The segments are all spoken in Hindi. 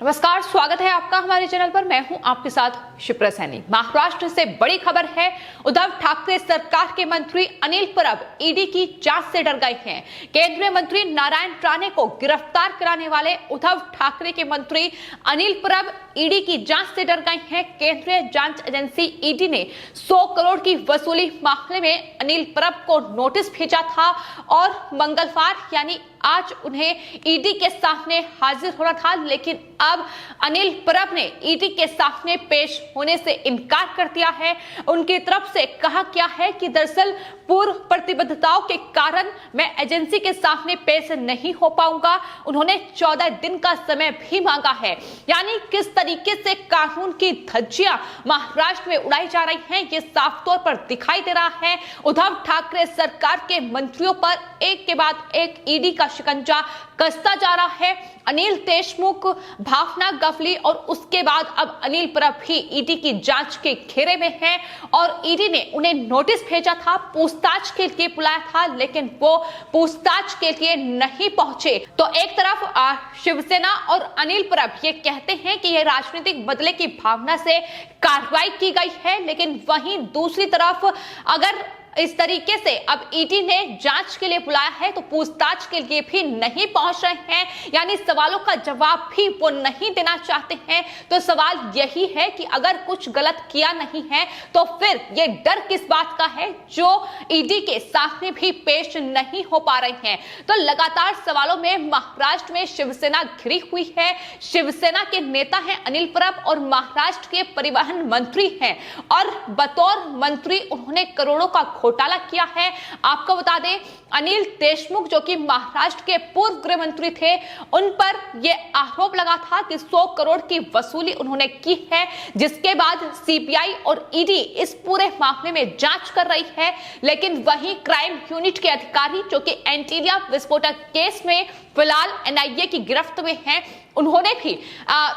नमस्कार, स्वागत है आपका हमारे चैनल पर। मैं हूं आपके साथ शिप्रा सैनी। महाराष्ट्र से बड़ी खबर है। उद्धव ठाकरे सरकार के मंत्री अनिल परब ईडी की जांच से डर गए हैं। केंद्रीय मंत्री नारायण राणे को गिरफ्तार कराने वाले उद्धव ठाकरे के मंत्री अनिल परब ईडी की जांच से डर गए हैं। केंद्रीय जांच एजेंसी ईडी ने 100 करोड़ की वसूली मामले में अनिल परब को नोटिस भेजा था और मंगलवार यानी आज उन्हें ईडी के सामने हाजिर होना था, लेकिन अब अनिल परब ने ईडी के सामने पेश होने से इनकार कर दिया है। उनकी तरफ से कहा गया है कि दरअसल पूर्व प्रतिबद्धताओं के कारण मैं एजेंसी के सामने पेश नहीं हो पाऊंगा। उन्होंने 14 दिन का समय भी मांगा है। यानी किस तरीके से कानून की धज्जियां महाराष्ट्र में उड़ाई जा रही हैं, ये साफ तौर पर दिखाई दे रहा है। उद्धव ठाकरे सरकार के मंत्रियों पर एक के बाद एक ईडी का शिकंजा कसता जा रहा है। अनिल देशमुख, भावना गवली और उसके बाद अब अनिल परब भी ईडी की जांच के घेरे में हैं और ईडी ने उन्हें नोटिस भेजा था, पूछताछ के लिए बुलाया था, लेकिन वो पूछताछ के लिए नहीं पहुंचे। तो एक तरफ शिवसेना और अनिल परब ये कहते हैं कि ये राजनीतिक बदले की भावना से कार्रवाई की गई है, लेकिन वहीं दूसरी तरफ अगर इस तरीके से अब ईडी ने जांच के लिए बुलाया है तो पूछताछ के लिए भी नहीं पहुंच रहे हैं, यानी सवालों का जवाब भी वो नहीं देना चाहते हैं। तो सवाल यही है कि अगर कुछ गलत किया नहीं है तो फिर ये डर किस बात का है जो ईडी के सामने भी पेश नहीं हो पा रहे हैं। तो लगातार सवालों में महाराष्ट्र में शिवसेना घिरी हुई है। शिवसेना के नेता हैं अनिल परब और महाराष्ट्र के परिवहन मंत्री हैं और बतौर मंत्री उन्होंने करोड़ों का घोटाला किया है। आपको बता दें, अनिल देशमुख जो कि महाराष्ट्र के पूर्व गृह मंत्री थे, उन पर यह आरोप लगा था कि 100 करोड़ की वसूली उन्होंने की है, जिसके बाद सीबीआई और ईडी इस पूरे मामले में जांच कर रही है। लेकिन वहीं क्राइम यूनिट के अधिकारी जो कि एंटीलिया विस्फोटक केस में फिलहाल एनआईए की गिरफ्त में हैं, उन्होंने भी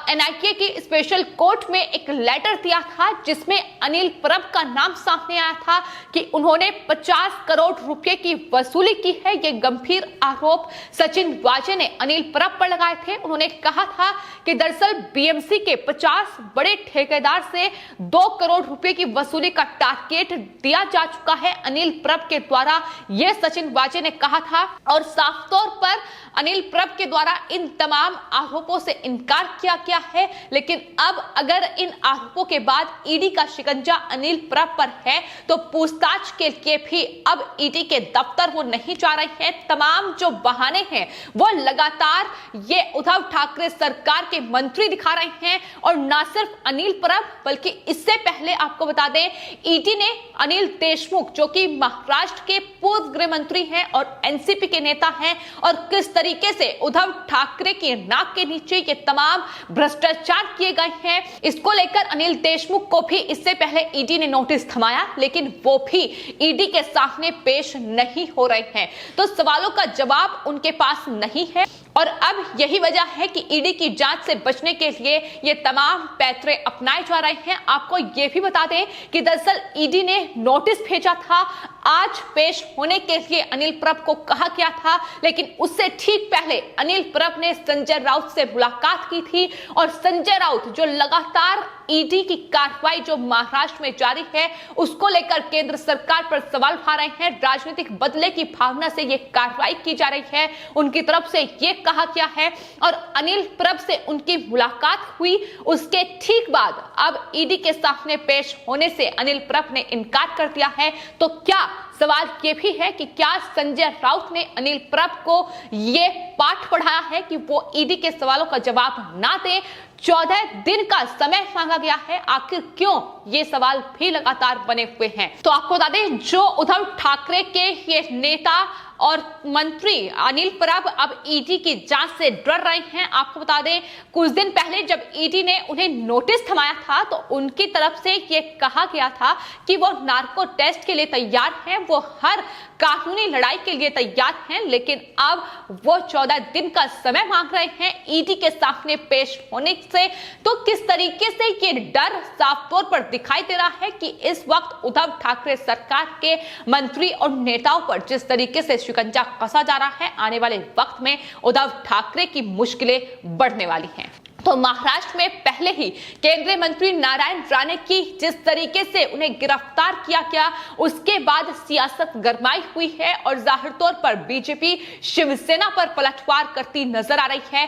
एनआईए की स्पेशल कोर्ट में एक लेटर दिया था जिसमें अनिल परब का नाम सामने आया था कि उन्होंने 50 करोड़ रुपए की वसूली की है। ये गंभीर आरोप सचिन वाजे ने अनिल परब पर लगाए थे। उन्होंने कहा था कि दरअसल बीएमसी के 50 बड़े ठेकेदार से 2 करोड़ रुपए की वसूली का टारगेट दिया जा चुका है अनिल परब के द्वारा, यह सचिन वाजे ने कहा था। और साफ तौर पर अनिल परब के द्वारा इन तमाम आरोपों से इनकार किया गया है। लेकिन अब अगर इन आरोपों के बाद ईडी का शिकंजा अनिल परब पर है तो पूछताछ के लिए भी अब ईडी के दफ्तर वो नहीं जा रहे हैं। तमाम जो बहाने हैं वो लगातार ये उद्धव ठाकरे सरकार के मंत्री दिखा रहे हैं। और ना सिर्फ अनिल परब बल्कि इससे पहले आपको बता दें, ईडी ने अनिल देशमुख जो कि महाराष्ट्र के पूर्व गृह मंत्री हैं और एनसीपी के नेता हैं और किस तरीके से उद्धव ठाकरे की नाक के नीचे ये तमाम भ्रष्टाचार किए गए हैं, इसको लेकर अनिल देशमुख को भी इससे पहले ईडी ने नोटिस थमाया, लेकिन वो भी ईडी के सामने पेश नहीं हो रहे हैं। तो सवालों का जवाब उनके पास नहीं है और अब यही वजह है कि ईडी की जांच से बचने के लिए ये तमाम पैतरे अपनाए जा रहे हैं। आपको ये भी बता दें कि दरअसल ईडी ने नोटिस भेजा था, आज पेश होने के लिए अनिल परब को कहा गया था, लेकिन उससे ठीक पहले अनिल परब ने संजय राउत से मुलाकात की थी और संजय राउत जो लगातार ईडी की कार्रवाई जो महाराष्ट्र में जारी है उसको लेकर केंद्र सरकार पर सवाल उठा रहे हैं। राजनीतिक बदले की भावना से ये कार्रवाई की जा रही है, उनकी तरफ से ये कहा गया है। और अनिल परब से उनकी मुलाकात हुई, उसके ठीक बाद अब ईडी के सामने पेश होने से अनिल परब ने इनकार कर दिया है। तो क्या सवाल ये भी है कि क्या संजय राउत ने अनिल परब को ये पाठ पढ़ाया है कि वो ईडी के सवालों का जवाब ना दें। 14 दिन का समय मांगा गया है, आखिर क्यों, ये सवाल भी लगातार बने हुए हैं। तो आपको बता दें, जो उद्धव ठाकरे के ये नेता और मंत्री अनिल परब अब ईडी की जांच से डर रहे हैं। आपको बता दें, कुछ दिन पहले जब ईडी ने उन्हें नोटिस थमाया था तो उनकी तरफ से ये कहा गया था कि वो नार्को टेस्ट के लिए तैयार हैं, वो हर कानूनी लड़ाई के लिए तैयार हैं, लेकिन अब वो 14 दिन का समय मांग रहे हैं ईडी के सामने पेश होने से। तो किस तरीके से ये डर साफ तौर पर दिखाई दे रहा है कि इस वक्त उद्धव ठाकरे सरकार के मंत्री और नेताओं पर जिस तरीके से शिकंजा कसा जा रहा है, आने वाले वक्त में उद्धव ठाकरे की मुश्किलें बढ़ने वाली हैं। तो महाराष्ट्र में पहले ही केंद्रीय मंत्री नारायण राणे की जिस तरीके से उन्हें गिरफ्तार किया गया, उसके बाद सियासत गरमाई हुई है और जाहिर तौर पर बीजेपी शिवसेना पर पलटवार करती नजर आ रही है।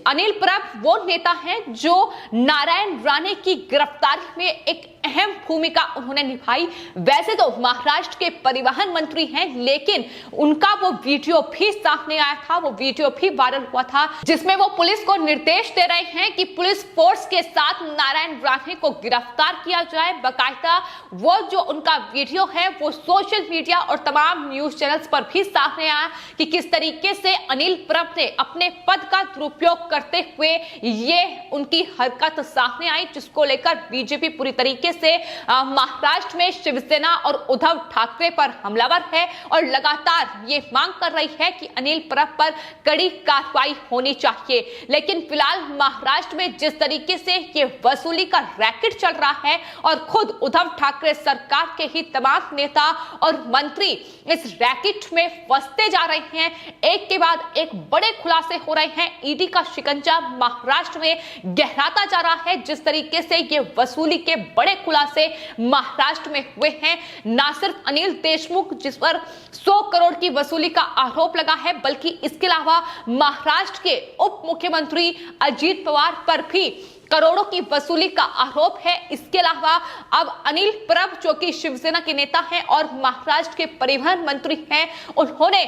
अनिल परब वो नेता हैं जो नारायण राणे की गिरफ्तारी में एक अहम भूमिका उन्होंने निभाई। वैसे तो महाराष्ट्र के परिवहन मंत्री हैं, लेकिन उनका वो वीडियो भी सामने आया था, वो वीडियो भी वायरल हुआ था, जिसमें वो पुलिस को निर्देश दे रहे हैं कि पुलिस फोर्स के साथ नारायण राणे को गिरफ्तार किया जाए। बाकायदा वो जो उनका वीडियो है वो सोशल मीडिया और तमाम न्यूज चैनल्स पर भी सामने आया कि किस तरीके से अनिल परब ने अपने पद का दुरुपयोग करते हुए ये उनकी हरकत सामने आई, जिसको लेकर बीजेपी पूरी तरीके से महाराष्ट्र में शिवसेना और उद्धव ठाकरे पर हमलावर है और लगातार ये मांग कर रही है कि अनिल परब पर कड़ी कार्रवाई होनी चाहिए। लेकिन फिलहाल महाराष्ट्र में जिस तरीके से ये वसूली का रैकेट चल रहा है और खुद उद्धव ठाकरे सरकार के ही तमाम नेता और मंत्री इस रैकेट में फंसते जा रहे हैं, एक के बाद एक बड़े खुलासे हो रहे हैं। ईडी का शिकंजा महाराष्ट्र में गहराता जा रहा है। जिस तरीके से ये वसूली के बड़े खुलासे महाराष्ट्र में हुए हैं, ना सिर्फ अनिल देशमुख जिस पर 100 करोड़ की वसूली का आरोप लगा है, बल्कि इसके अलावा महाराष्ट्र के उप मुख्यमंत्री अजीत पवार पर भी करोड़ों की वसूली का आरोप है। इसके अलावा अब अनिल परब जो कि शिवसेना के नेता हैं और महाराष्ट्र के परिवहन मंत्री हैं, उन्होंने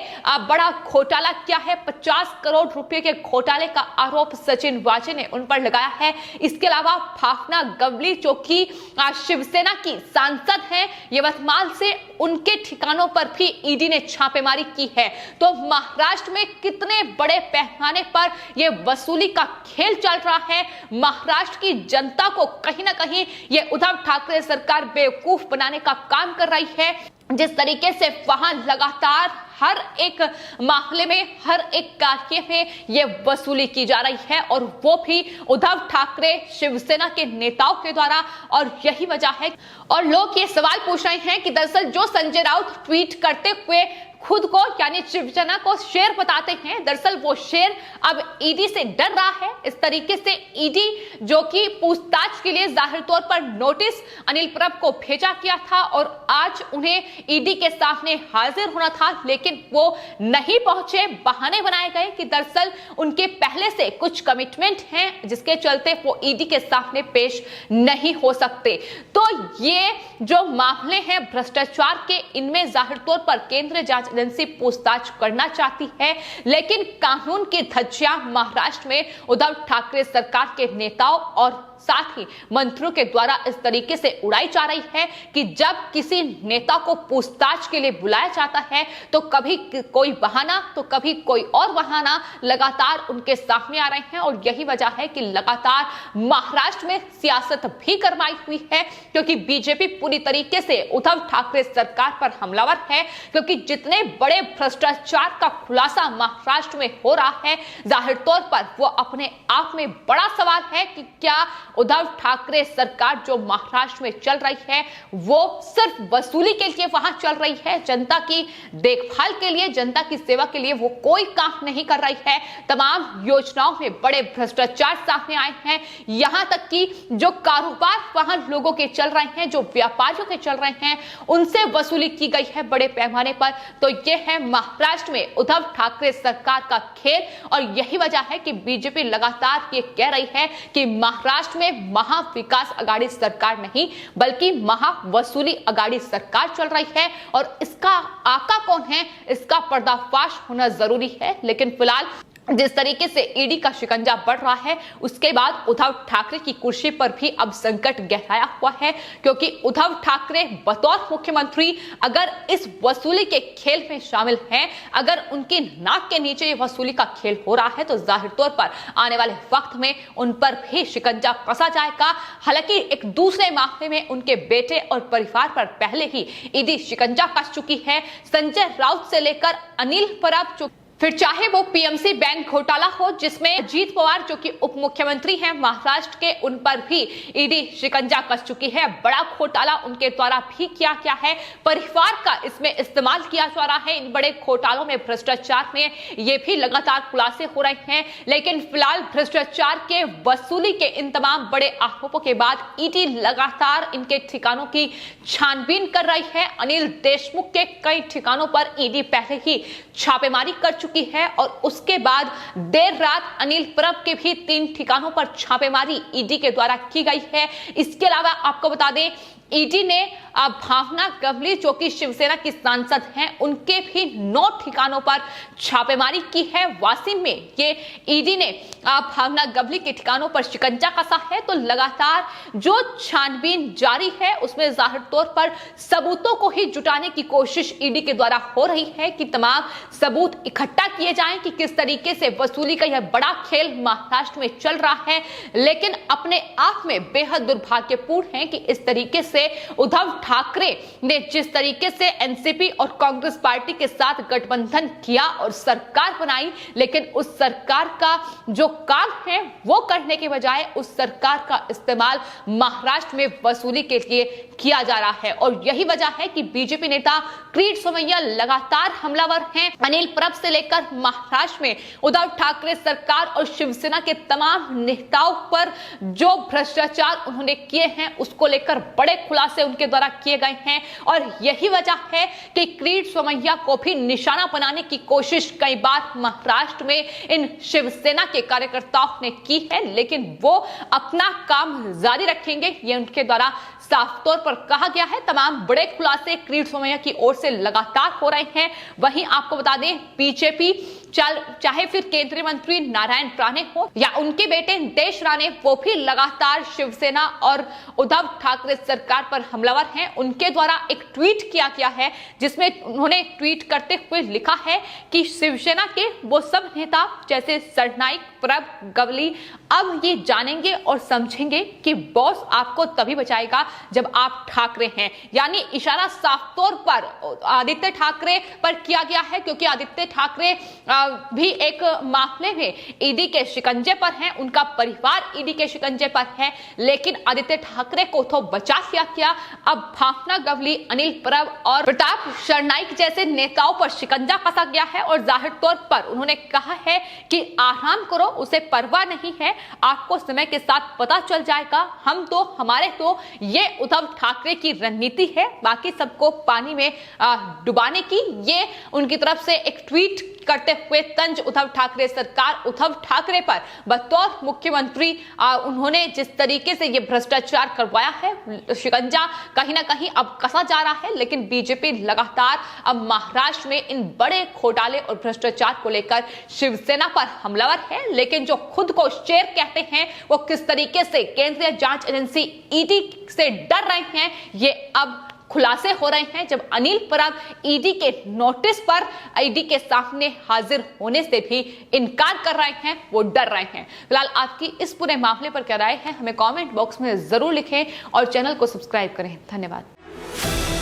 बड़ा घोटाला किया है। 50 करोड़ रुपए के घोटाले का आरोप सचिन वाजे ने उन पर लगाया है। इसके अलावा भावना गवली जो कि शिवसेना की सांसद हैं, यवतमाल से, उनके ठिकानों पर भी ईडी ने छापेमारी की है। तो महाराष्ट्र में कितने बड़े पैमाने पर यह वसूली का खेल चल रहा है। महाराष्ट्र की जनता को कहीं ना कहीं ये उद्धव ठाकरे सरकार बेवकूफ बनाने का काम कर रही है। जिस तरीके से वहां लगातार हर एक मामले में, हर एक कार्य में ये वसूली की जा रही है और वो भी उद्धव ठाकरे शिवसेना के नेताओं के द्वारा। और यही वजह है और लोग ये सवाल पूछ रहे हैं कि दरअसल जो संजय राउत ट्वीट करते हुए खुद को यानी शिवसेना को शेर बताते हैं, दरअसल वो शेर अब ईडी से डर रहा है। इस तरीके से ईडी जो कि पूछताछ के लिए जाहिर तौर पर नोटिस अनिल परब को भेजा किया था और आज उन्हें ईडी के सामने हाजिर होना था, लेकिन वो नहीं पहुंचे। बहाने बनाए गए कि दरअसल उनके पहले से कुछ कमिटमेंट हैं जिसके चलते वो ईडी के सामने पेश नहीं हो सकते। तो ये जो मामले हैं भ्रष्टाचार के, इनमें जाहिर तौर पर केंद्रीय जांच एजेंसी पूछताछ करना चाहती है, लेकिन कानून की धज्जियां महाराष्ट्र में उद्धव ठाकरे सरकार के नेताओं और साथ ही मंत्रियों के द्वारा इस तरीके से उड़ाई जा रही है कि जब किसी नेता को पूछताछ के लिए बुलाया जाता है तो कभी कोई बहाना तो कभी कोई और बहाना लगातार उनके सामने आ रहे हैं। और यही वजह है कि लगातार महाराष्ट्र में सियासत भी गरमाई हुई है, क्योंकि बीजेपी पूरी तरीके से उद्धव ठाकरे सरकार पर हमलावर है, क्योंकि जितने बड़े भ्रष्टाचार का खुलासा महाराष्ट्र में हो रहा है, जाहिर तौर पर वो अपने आप में बड़ा सवाल है कि क्या उद्धव ठाकरे सरकार जो महाराष्ट्र में चल रही है वो सिर्फ वसूली के लिए वहां चल रही है, जनता की देखभाल के लिए, जनता की सेवा के लिए वो कोई काम नहीं कर रही है। तमाम योजनाओं में बड़े भ्रष्टाचार सामने आए हैं, यहां तक कि जो कारोबार वहां लोगों के चल रहे हैं, जो व्यापारियों के चल रहे हैं, उनसे वसूली की गई है बड़े पैमाने पर। तो यह है महाराष्ट्र में उद्धव ठाकरे सरकार का खेल और यही वजह है कि बीजेपी लगातार ये कह रही है कि महाराष्ट्र में महा विकास अघाड़ी सरकार नहीं बल्कि महा वसूली अघाड़ी सरकार चल रही है और इसका आका कौन है, इसका पर्दाफाश होना जरूरी है। लेकिन फिलहाल जिस तरीके से ईडी का शिकंजा बढ़ रहा है, उसके बाद उद्धव ठाकरे की कुर्सी पर भी अब संकट गहराया हुआ है, क्योंकि उद्धव ठाकरे बतौर मुख्यमंत्री अगर इस वसूली के खेल में शामिल हैं, अगर उनकी नाक के नीचे ये वसूली का खेल हो रहा है, तो जाहिर तौर पर आने वाले वक्त में उन पर भी शिकंजा कसा जाएगा। हालांकि एक दूसरे मामले में उनके बेटे और परिवार पर पहले ही ईडी शिकंजा कस चुकी है। संजय राउत से लेकर अनिल परब फिर चाहे वो पीएमसी बैंक घोटाला हो, जिसमें अजीत पवार जो कि उप मुख्यमंत्री हैं महाराष्ट्र के, उन पर भी ईडी शिकंजा कस चुकी है। बड़ा घोटाला उनके द्वारा भी किया गया है, परिवार का इसमें इस्तेमाल किया जा रहा है। इन बड़े घोटालों में, भ्रष्टाचार में ये भी लगातार खुलासे हो रहे हैं। लेकिन फिलहाल भ्रष्टाचार के वसूली के इन तमाम बड़े आरोपों के बाद ईडी लगातार इनके ठिकानों की छानबीन कर रही है। अनिल देशमुख के कई ठिकानों पर ईडी पहले ही छापेमारी कर चुकी है और उसके बाद देर रात अनिल परब के भी 3 ठिकानों पर छापेमारी ईडी के द्वारा की गई है। इसके अलावा आपको बता दें, ईडी ने भावना गवली जो कि शिवसेना की सांसद हैं, उनके भी 9 ठिकानों पर छापेमारी की है। वासिम में ये ईडी ने भावना गवली के ठिकानों पर शिकंजा कसा है। तो लगातार जो छानबीन जारी है उसमें जाहिर तौर पर सबूतों को ही जुटाने की कोशिश ईडी के द्वारा हो रही है कि तमाम सबूत इकट्ठा किए जाएं कि किस तरीके से वसूली का यह बड़ा खेल महाराष्ट्र में चल रहा है। लेकिन अपने आप में बेहद दुर्भाग्यपूर्ण है कि इस तरीके से उद्धव ठाकरे ने जिस तरीके से एनसीपी और कांग्रेस पार्टी के साथ गठबंधन किया और सरकार बनाई, लेकिन उस सरकार का जो काम है वो करने के बजाय उस सरकार का इस्तेमाल महाराष्ट्र में वसूली के लिए किया जा रहा है। और यही वजह है कि बीजेपी नेता किरीट सोमैया लगातार हमलावर हैं। अनिल परब से लेकर महाराष्ट्र में उद्धव ठाकरे सरकार और शिवसेना के तमाम नेताओं पर जो भ्रष्टाचार उन्होंने किए हैं उसको लेकर बड़े खुलासे उनके द्वारा किए गए हैं। और यही वजह है कि किरीट सोमैया को भी निशाना बनाने की कोशिश कई बार महाराष्ट्र में इन शिवसेना के कार्यकर्ताओं ने की है, लेकिन वो अपना काम जारी रखेंगे, ये उनके द्वारा साफ तौर पर कहा गया है। तमाम बड़े खुलासे किरीट सोमैया की ओर से लगातार हो रहे हैं। वहीं आपको बता दें, बीजेपी चाहे फिर केंद्रीय मंत्री नारायण राणे हो या उनके बेटे नितेश राणे, वो भी लगातार शिवसेना और उद्धव ठाकरे सरकार पर हमलावर हैं। उनके द्वारा एक ट्वीट किया गया है जिसमें उन्होंने ट्वीट करते हुए लिखा है कि शिवसेना के वो सब नेता जैसे सरनाईक, परब, गवली अब ये जानेंगे और समझेंगे कि बॉस आपको तभी बचाएगा जब आप ठाकरे हैं। यानी इशारा साफ तौर पर आदित्य ठाकरे पर किया गया है, क्योंकि आदित्य ठाकरे भी एक मामले में ईडी के शिकंजे पर हैं, उनका परिवार ईडी के शिकंजे पर है। लेकिन आदित्य ठाकरे को तो बचा लिया गया, अब भावना गवली, अनिल परब और प्रताप सरनाईक जैसे नेताओं पर शिकंजा कसा गया है। और जाहिर तौर पर उन्होंने कहा है कि आराम करो, उसे परवाह नहीं है, आपको समय के साथ पता चल जाएगा। हमारे तो ये उद्धव ठाकरे की रणनीति है, बाकी सबको पानी में डुबाने की। ये उनकी तरफ से एक ट्वीट करते हुए तंज उद्धव ठाकरे सरकार, उद्धव ठाकरे पर बतौर मुख्यमंत्री उन्होंने जिस तरीके से ये भ्रष्टाचार करवाया है, शिकंजा कहीं ना कहीं अब कसा जा रहा है। लेकिन बीजेपी लगातार अब महाराष्ट्र में इन बड़े घोटाले और भ्रष्टाचार को लेकर शिवसेना पर हमलावर है। लेकिन जो खुद को शेर कहते हैं वो किस तरीके से केंद्रीय जांच एजेंसी ईडी से डर रहे हैं, ये अब खुलासे हो रहे हैं, जब अनिल परब ईडी के नोटिस पर ईडी के सामने हाजिर होने से भी इनकार कर रहे हैं, वो डर रहे हैं। फिलहाल आपकी इस पूरे मामले पर क्या राय है, हमें कमेंट बॉक्स में जरूर लिखें और चैनल को सब्सक्राइब करें। धन्यवाद।